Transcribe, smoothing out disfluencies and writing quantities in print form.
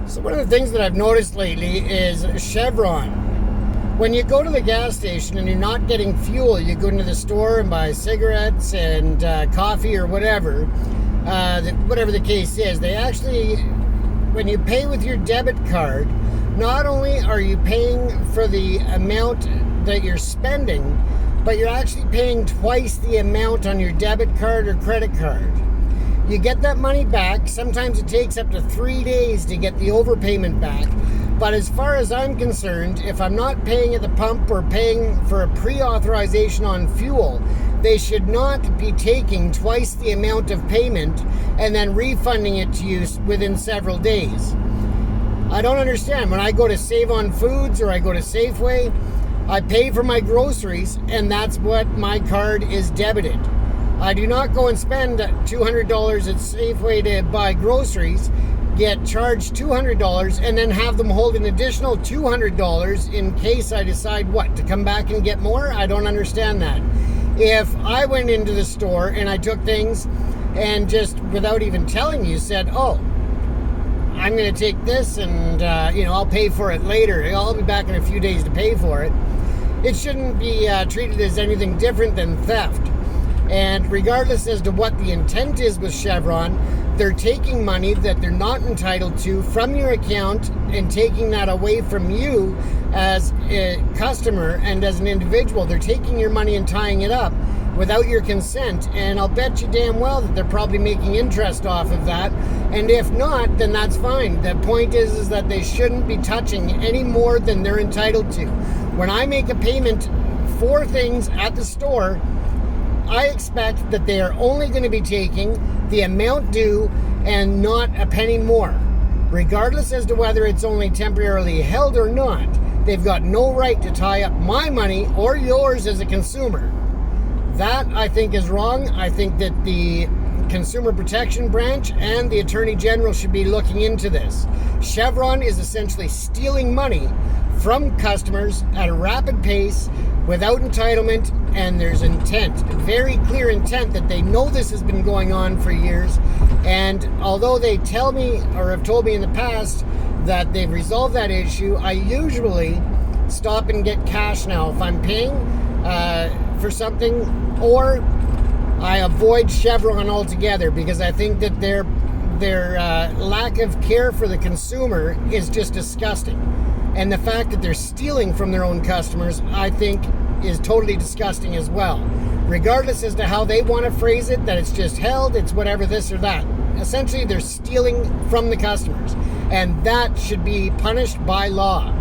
So one of the things that I've noticed lately is Chevron. When you go to the gas station and you're not getting fuel, you go into the store and buy cigarettes and coffee or whatever, whatever the case is, they actually, when you pay with your debit card, not only are you paying for the amount that you're spending, but you're actually paying twice the amount on your debit card or credit card. You get that money back. Sometimes it takes up to 3 days to get the overpayment back. But as far as I'm concerned, if I'm not paying at the pump or paying for a pre-authorization on fuel, they should not be taking twice the amount of payment and then refunding it to you within several days. I don't understand. When I go to Save on Foods or I go to Safeway, I pay for my groceries and that's what my card is debited. I do not go and spend $200 at Safeway to buy groceries, get charged $200, and then have them hold an additional $200 in case I decide to come back and get more. I don't understand that. If I went into the store and I took things and just without even telling you said, oh, I'm going to take this and I'll pay for it later. I'll be back in a few days to pay for it. It shouldn't be treated as anything different than theft. And regardless as to what the intent is with Chevron, they're taking money that they're not entitled to from your account and taking that away from you as a customer and as an individual. They're taking your money and tying it up without your consent. And I'll bet you damn well that they're probably making interest off of that. And if not, then that's fine. The point is that they shouldn't be touching any more than they're entitled to. When I make a payment for things at the store, I expect that they are only going to be taking the amount due and not a penny more. Regardless as to whether it's only temporarily held or not, they've got no right to tie up my money or yours as a consumer. That, I think, is wrong. I think that the Consumer Protection Branch and the Attorney General should be looking into this. Chevron is essentially stealing money from customers at a rapid pace without entitlement, and there's intent, very clear intent, that they know this has been going on for years. And although they tell me or have told me in the past that they've resolved that issue, I usually stop and get cash now if I'm paying for something, or I avoid Chevron altogether because I think that their lack of care for the consumer is just disgusting. And the fact that they're stealing from their own customers, I think, is totally disgusting as well. Regardless as to how they want to phrase it, that it's just held, it's whatever, this or that. Essentially, they're stealing from the customers. And that should be punished by law.